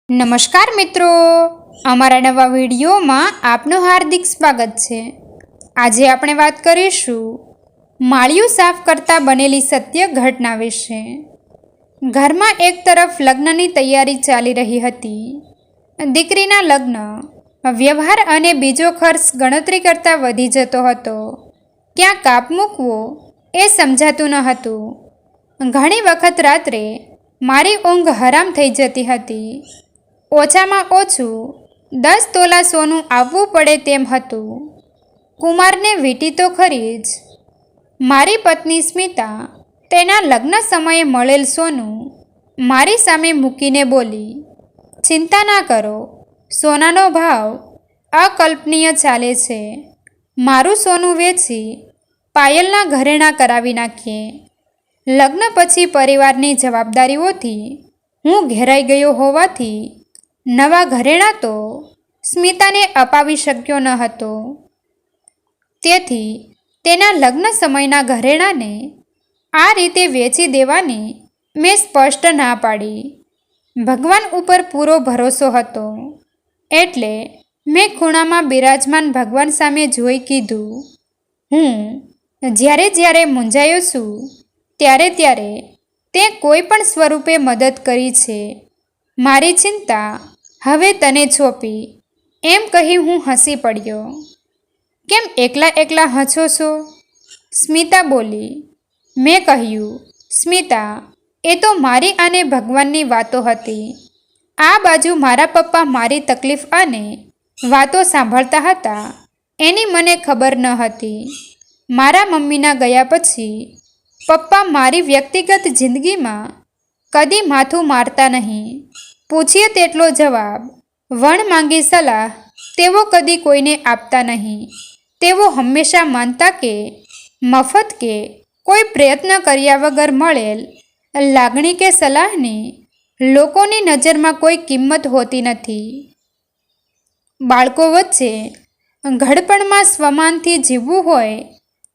નમસ્કાર મિત્રો, અમારા નવા વિડીયોમાં આપનું હાર્દિક સ્વાગત છે। આજે આપણે વાત કરીશું માળિયું સાફ કરતા બનેલી સત્ય ઘટના વિશે। ઘરમાં એક તરફ લગ્નની તૈયારી ચાલી રહી હતી। દીકરીના લગ્ન, વ્યવહાર અને બીજો ખર્ચ ગણતરી કરતાં વધી જતો હતો। ક્યાં કાપ મૂકવો એ સમજાતું ન હતું। ઘણી વખત રાત્રે મારી ઊંઘ હરામ થઈ જતી હતી। ઓછામાં ઓછું 10 તોલા સોનું આવવું પડે તેમ હતું। કુમારને વીંટી તો ખરી જ। મારી પત્ની સ્મિતા તેના લગ્ન સમયે મળેલ સોનું મારી સામે મૂકીને બોલી, ચિંતા ના કરો, સોનાનો ભાવ અકલ્પનીય ચાલે છે। મારું સોનું વેચી પાયલના ઘરેણાં કરાવી નાખીએ। લગ્ન પછી પરિવારની જવાબદારીઓથી હું ઘેરાઈ ગયો હોવાથી નવા ઘરેણાં તો સ્મિતાને અપાવી શક્યો ન હતો। તેથી તેના લગ્ન સમયના ઘરેણાંને આ રીતે વેચી દેવાની મેં સ્પષ્ટ ના પાડી। ભગવાન ઉપર પૂરો ભરોસો હતો એટલે મેં ખૂણામાં બિરાજમાન ભગવાન સામે જોઈ કીધું, હું જ્યારે જ્યારે મૂંઝાયો છું ત્યારે ત્યારે તે કોઈ પણ સ્વરૂપે મદદ કરી છે। મારી ચિંતા હવે તને સોંપી એમ કહી હું હસી પડ્યો। કેમ એકલા એકલા હસો છો? સ્મિતા બોલી। મેં કહ્યું, સ્મિતા, એ તો મારી અને ભગવાનની વાતો હતી। આ બાજુ મારા પપ્પા મારી તકલીફ અને વાતો સાંભળતા હતા એની મને ખબર ન હતી। મારા મમ્મીના ગયા પછી પપ્પા મારી વ્યક્તિગત જિંદગીમાં કદી માથું મારતા નહીં। પૂછીએ તેટલો જવાબ, વણ માંગી સલાહ તેઓ કદી કોઈને આપતા નહીં। તેઓ હંમેશા માનતા કે મફત કે કોઈ પ્રયત્ન કર્યા વગર મળેલ લાગણી કે સલાહની લોકોની નજરમાં કોઈ કિંમત હોતી નથી। બાળકો વચ્ચે ઘડપણમાં સ્વમાનથી જીવવું હોય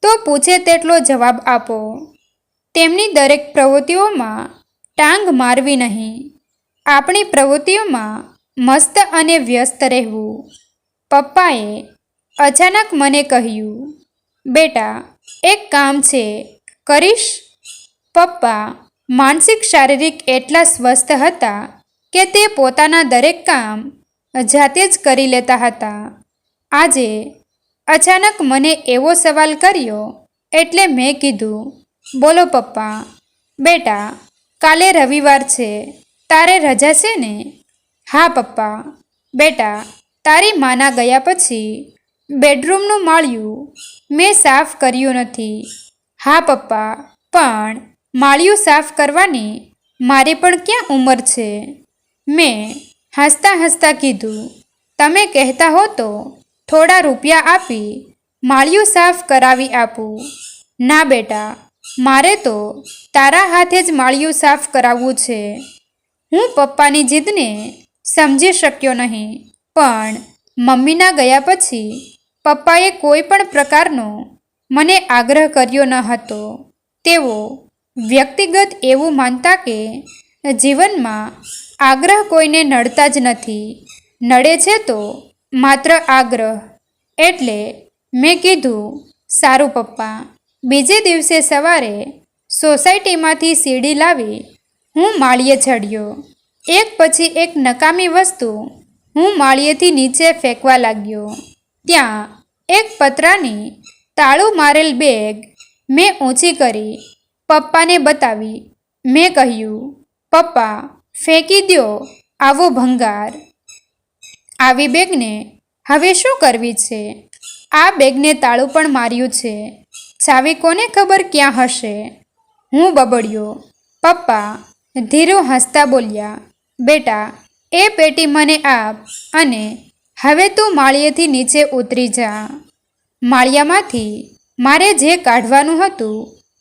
તો પૂછે તેટલો જવાબ આપો। તેમની દરેક પ્રવૃત્તિઓમાં ટાંગ મારવી નહીં। આપણી પ્રવૃત્તિઓમાં મસ્ત અને વ્યસ્ત રહેવું। પપ્પાએ અચાનક મને કહ્યું, બેટા, એક કામ છે, કરીશ? પપ્પા માનસિક શારીરિક એટલા સ્વસ્થ હતા કે તે પોતાના દરેક કામ જાતે જ કરી લેતા હતા। આજે અચાનક મને એવો સવાલ કર્યો એટલે મેં કીધું, બોલો પપ્પા। બેટા, કાલે રવિવાર છે, તારે રજા છે ને? હા પપ્પા। બેટા, તારી માના ગયા પછી બેડરૂમનું માળિયું મેં સાફ કર્યું નથી। હા પપ્પા, પણ માળિયું સાફ કરવાની મારી પણ ક્યાં ઉંમર છે? મેં હસતા હસતા કીધું, તમે કહેતા હો તો થોડા રૂપિયા આપી માળિયું સાફ કરાવી આપું। ના બેટા, મારે તો તારા હાથે જ માળિયું સાફ કરાવવું છે। હું પપ્પાની જીદને સમજી શક્યો નહીં, પણ મમ્મીના ગયા પછી પપ્પાએ કોઈ પણ પ્રકારનો મને આગ્રહ કર્યો ન હતો। તેઓ વ્યક્તિગત એવું માનતા કે જીવનમાં આગ્રહ કોઈને નડતા જ નથી, નડે છે તો માત્ર આગ્રહ। એટલે મેં કીધું, સારું પપ્પા। બીજે દિવસે સવારે સોસાયટીમાંથી સીડી લાવી હું માળિયે ચડ્યો। એક પછી એક નકામી વસ્તુ હું માળિયેથી નીચે ફેંકવા લાગ્યો। ત્યાં એક પતરાની તાળું મારેલ બેગ મેં ઊંચી કરી પપ્પાને બતાવી। મેં કહ્યું, પપ્પા, ફેંકી દ્યો આવો ભંગાર। આવી બેગને હવે શું કરવી છે? આ બેગને તાળું પણ માર્યું છે, ચાવી કોને ખબર ક્યાં હશે? હું બબડ્યો। પપ્પા ધીરે હસતા બોલ્યા, બેટા, એ પેટી મને આપ અને હવે તું માળિયેથી નીચે ઉતરી જા। માળિયામાંથી મારે જે કાઢવાનું હતું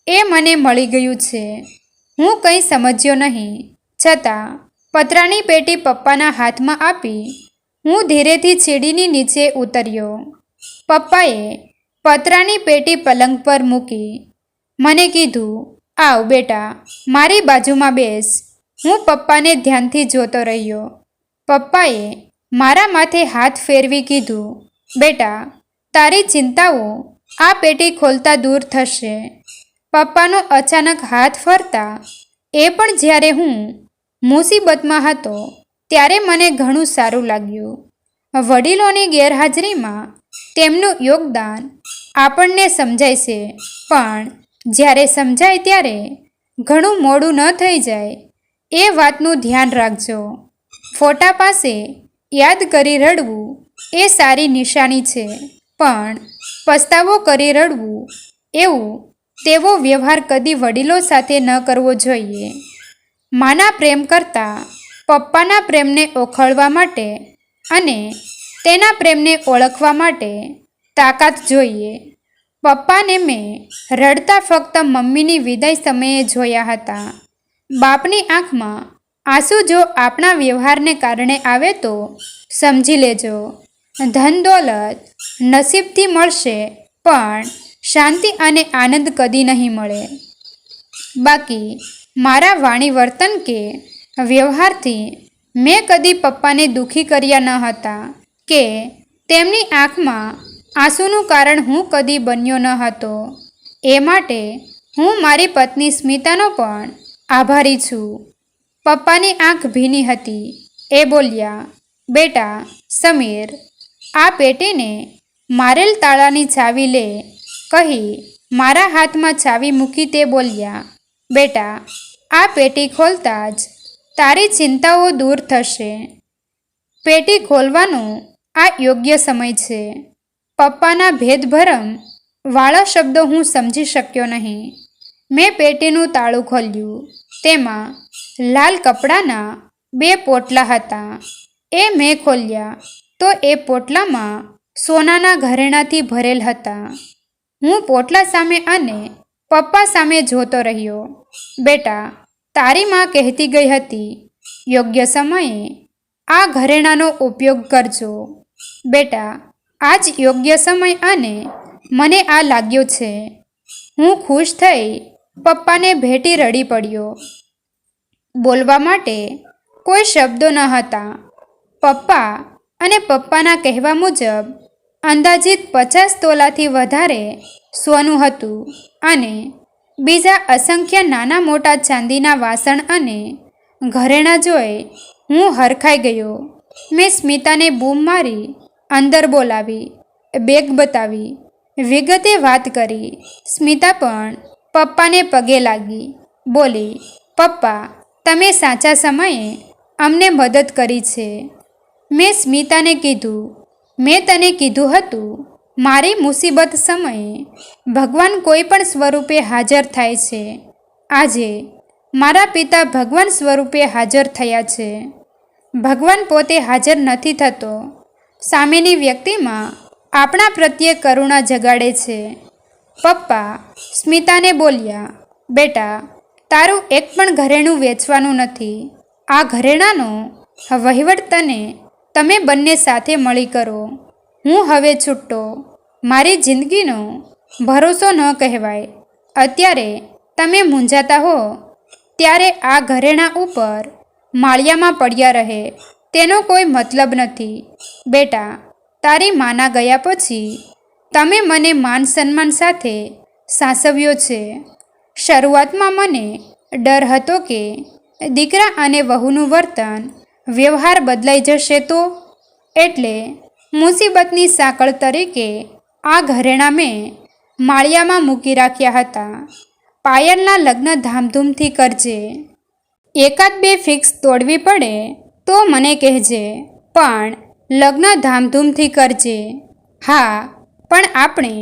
એ મને મળી ગયું છે। હું કંઈ સમજ્યો નહીં, છતાં પતરાની પેટી પપ્પાના હાથમાં આપી હું ધીરેથી સીડીની નીચે ઉતર્યો। પપ્પાએ પતરાની પેટી પલંગ પર મૂકી મને કીધું, આવ બેટા, મારી બાજુમાં બેસ। હું પપ્પાને ધ્યાનથી જોતો રહ્યો। પપ્પાએ મારા માથે હાથ ફેરવી કીધું, બેટા, તારી ચિંતાઓ આ પેટી ખોલતા દૂર થશે. પપ્પાનો અચાનક હાથ ફરતા એ પણ જ્યારે હું મુસીબતમાં હતો ત્યારે મને ઘણું સારું લાગ્યું. વડીલોની ગેરહાજરીમાં તેમનું યોગદાન આપણને સમજાય છે, પણ જ્યારે સમજાય ત્યારે ઘણું મોડું ન થઈ જાય એ વાતનું ધ્યાન રાખજો. ફોટા પાસે યાદ કરી રડવું એ સારી નિશાની છે, પણ પસ્તાવો કરી રડવું એવું તેવો વ્યવહાર કદી વડીલો સાથે ન કરવો જોઈએ. માના પ્રેમ કરતાં પપ્પાના પ્રેમને ઓળખવા માટે અને તેના પ્રેમને ઓળખવા માટે તાકાત જોઈએ. પપ્પાને મેં રડતા ફક્ત મમ્મીની વિદાય સમયે જોયા હતા. બાપની આંખમાં આંસુ જો આપણા વ્યવહારને કારણે આવે તો સમજી લેજો, ધન દોલત નસીબથી મળશે, પણ શાંતિ અને આનંદ કદી નહીં મળે. બાકી મારા વાણી વર્તન કે વ્યવહારથી મેં કદી પપ્પાને દુઃખી કર્યા ન હતા કે તેમની આંખમાં આંસુનું કારણ હું કદી બન્યો ન હતો. એ માટે હું મારી પત્ની સ્મિતાનો પણ આભારી છું. પપ્પાની આંખ ભીની હતી. એ બોલ્યા, બેટા સમીર, આ પેટીને મારેલ તાળાની ચાવી લે કહી મારા હાથમાં ચાવી મૂકી તે બોલ્યા, બેટા, આ પેટી ખોલતા જ તારી ચિંતાઓ દૂર થશે. પેટી ખોલવાનો આ યોગ્ય સમય છે. પપ્પાના ભેદભરમ વાળા શબ્દો હું સમજી શક્યો નહીં. મેં પેટીનું તાળું ખોલ્યું. તેમાં લાલ કપડાના 2 પોટલા હતા. એ મેં ખોલ્યા તો એ પોટલામાં સોનાના ઘરેણાંથી ભરેલ હતા. હું પોટલા સામે અને પપ્પા સામે જોતો રહ્યો. બેટા, તારી માં કહેતી ગઈ હતી, યોગ્ય સમયે આ ઘરેણાંનો ઉપયોગ કરજો. બેટા, આ જ યોગ્ય સમય અને મને આ લાગ્યો છે. હું ખુશ થઈ પપ્પાને ભેટી રડી પડ્યો. બોલવા માટે કોઈ શબ્દો ન હતા. પપ્પા અને પપ્પાના કહેવા મુજબ અંદાજિત 50 તોલાથી વધારે સોનું હતું અને બીજા અસંખ્ય નાના મોટા ચાંદીના વાસણ અને ઘરેણાં જોઈ હું હરખાઈ ગયો. મેં સ્મિતાને બૂમ મારી અંદર બોલાવી, બેગ બતાવી, વિગતે વાત કરી. સ્મિતા પણ પપ્પાને પગે લાગી, બોલી, પપ્પા, તમે સાચા સમયે અમને મદદ કરી છે. મેં સ્મિતાને કીધું, મેં તને કીધું હતું, મારી મુસીબત સમયે ભગવાન કોઈ પણ સ્વરૂપે હાજર થાય છે. આજે મારા પિતા ભગવાન સ્વરૂપે હાજર થયા છે. ભગવાન પોતે હાજર નથી થતો, સામેની વ્યક્તિમાં આપણા પ્રત્યે કરુણા જગાડે છે. પપ્પા સ્મિતાને બોલ્યા, બેટા, તારું એક પણ ઘરેણું વેચવાનું નથી. આ ઘરેણાંનો વહીવટ તમે બંને સાથે મળી કરો. હું હવે છૂટો. મારી જિંદગીનો ભરોસો ન કહેવાય. અત્યારે તમે મૂંઝાતા હો ત્યારે આ ઘરેણાં ઉપર માળિયામાં પડ્યા રહે તેનો કોઈ મતલબ નથી. બેટા, તારી માના ગયા પછી તમે મને માન સન્માન સાથે સાચવ્યો છે. શરૂઆતમાં મને ડર હતો કે દીકરા અને વહુનું વર્તન વ્યવહાર બદલાઈ જશે તો, એટલે મુસીબતની સાંકળ તરીકે આ ઘરેણાં મેં માળિયામાં મૂકી રાખ્યા હતા. પાયલના લગ્ન ધામધૂમથી કરજે. 1-2 ફિક્સ તોડવી પડે તો મને કહેજે, પણ લગ્ન ધામધૂમથી કરજે. હા, પણ આપણે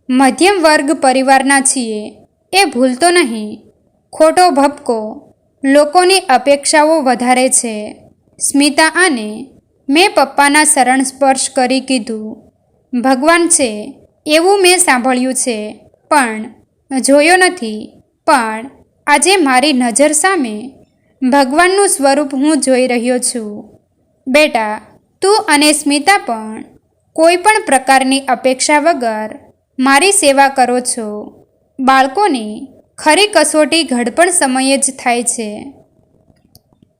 મધ્યમ વર્ગ પરિવારના છીએ એ ભૂલતો નહીં. ખોટો ભપકો, લોકોની અપેક્ષાઓ વધારે છે. સ્મિતા અને મેં પપ્પાના શરણ સ્પર્શ કરી કીધું, ભગવાન છે એવું મેં સાંભળ્યું છે પણ જોયો નથી, પણ આજે મારી નજર સામે ભગવાનનું સ્વરૂપ હું જોઈ રહ્યો છું. બેટા, તું અને સ્મિતા પણ કોઈ પણ પ્રકારની અપેક્ષા વગર મારી સેવા કરો છો. બાળકોની ખરી કસોટી ઘડપણ સમયે જ થાય છે.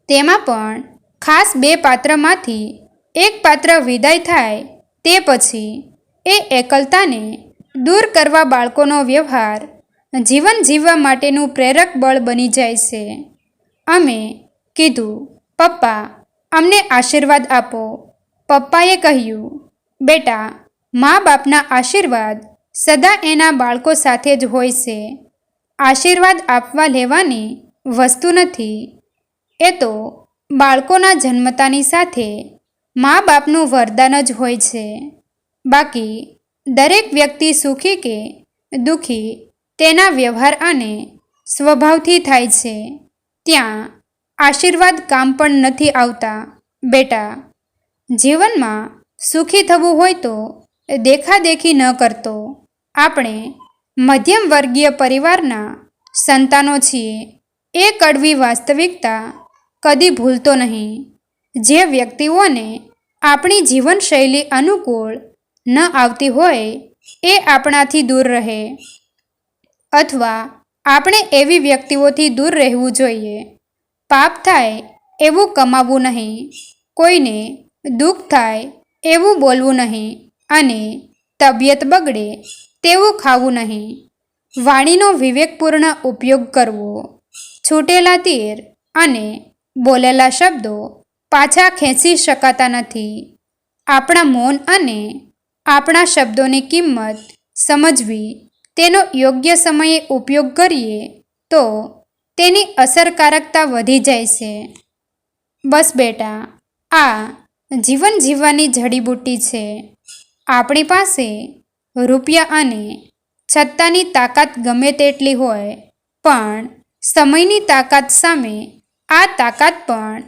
તેમાં પણ ખાસ 2 પાત્રમાંથી એક પાત્ર વિદાય થાય તે પછી એ એકલતાને દૂર કરવા બાળકોનો વ્યવહાર જીવન જીવવા માટેનું પ્રેરક બળ બની જાય છે. અમે કીધું, પપ્પા, અમને આશીર્વાદ આપો. પપ્પાએ કહ્યું, બેટા, મા બાપના આશીર્વાદ સદા એના બાળકો સાથે જ હોય છે. આશીર્વાદ આપવા લેવાની વસ્તુ નથી. એ તો બાળકોના જન્મતાની સાથે મા બાપનું વરદાન જ હોય છે. બાકી દરેક વ્યક્તિ સુખી કે દુઃખી તેના વ્યવહાર અને સ્વભાવથી થાય છે. ત્યાં આશીર્વાદ કામ પણ નથી આવતા. બેટા, જીવનમાં સુખી થવું હોય તો દેખાદેખી ન કરતો. આપણે મધ્યમ વર્ગીય પરિવારના સંતાનો છીએ. એ કડવી વાસ્તવિકતા કદી ભૂલતો નહીં. જે વ્યક્તિઓને આપણી જીવનશૈલી અનુકૂળ ન આવતી હોય એ આપણાથી દૂર રહે, અથવા આપણે એવી વ્યક્તિઓથી દૂર રહેવું જોઈએ. પાપ થાય એવું કમાવવું નહીં, કોઈને દુઃખ થાય એવું બોલવું નહીં, અને તબિયત બગડે તેવું ખાવું નહીં. વાણીનો વિવેકપૂર્ણ ઉપયોગ કરવો. છૂટેલા તીર અને બોલેલા શબ્દો પાછા ખેંચી શકાતા નથી. આપણા મૌન અને આપણા શબ્દોની કિંમત સમજવી, તેનો યોગ્ય સમયે ઉપયોગ કરીએ તો તેની અસરકારકતા વધી જાય છે. બસ બેટા, આ જીવન જીવવાની જડીબુટ્ટી છે. આપણી પાસે રૂપિયા અને છત્તાની તાકાત ગમે તેટલી હોય, પણ સમયની તાકાત સામે આ તાકાત પણ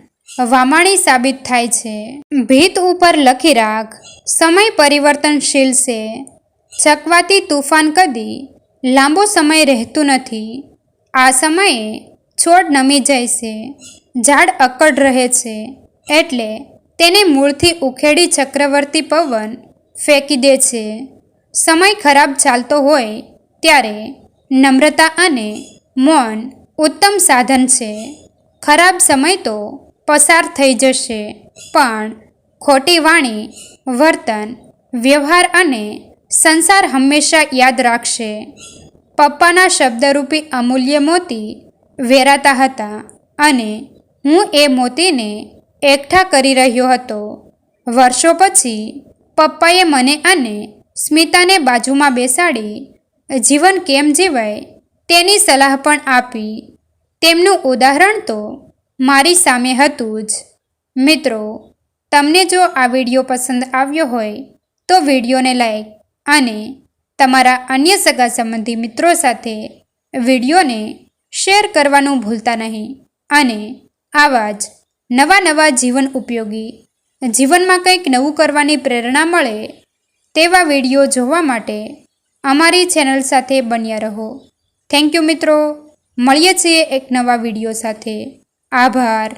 વામાણી સાબિત થાય છે. ભીત ઉપર લખી રાખ, સમય પરિવર્તનશીલ છે. ચકવાતી તુફાન કદી લાંબો સમય રહેતું નથી. આ સમયે છોડ નમી જાય છે, ઝાડ અક્કડ રહે છે, એટલે તેને મૂળથી ઉખેડી ચક્રવર્તી પવન ફેંકી દે છે. સમય ખરાબ ચાલતો હોય ત્યારે નમ્રતા અને મૌન ઉત્તમ સાધન છે. ખરાબ સમય તો પસાર થઈ જશે, પણ ખોટી વાણી, વર્તન, વ્યવહાર અને સંસાર હંમેશા યાદ રાખશે. પપ્પાના શબ્દરૂપી અમૂલ્ય મોતી વેરાતા હતા, અને હું એ મોતીને એકઠા કરી રહ્યો હતો. વર્ષો પછી પપ્પાએ મને અને સ્મિતાને બાજુમાં બેસાડી જીવન કેમ જીવાય તેની સલાહ પણ આપી. તેમનું ઉદાહરણ તો મારી સામે હતું જ. મિત્રો, તમને જો આ વિડીયો પસંદ આવ્યો હોય તો વિડીયોને લાઈક અને તમારા અન્ય સગા સંબંધી મિત્રો સાથે વિડીયોને શેર કરવાનું ભૂલતા નહીં. અને આવા જ નવા જીવન ઉપયોગી, જીવનમાં કંઈક નવું કરવાની પ્રેરણા મળે તેવા વિડીયો જોવા માટે અમારી ચેનલ સાથે બન્યા રહો. થેન્ક યુ મિત્રો. મળીએ છીએ એક નવા વિડીયો સાથે. આભાર.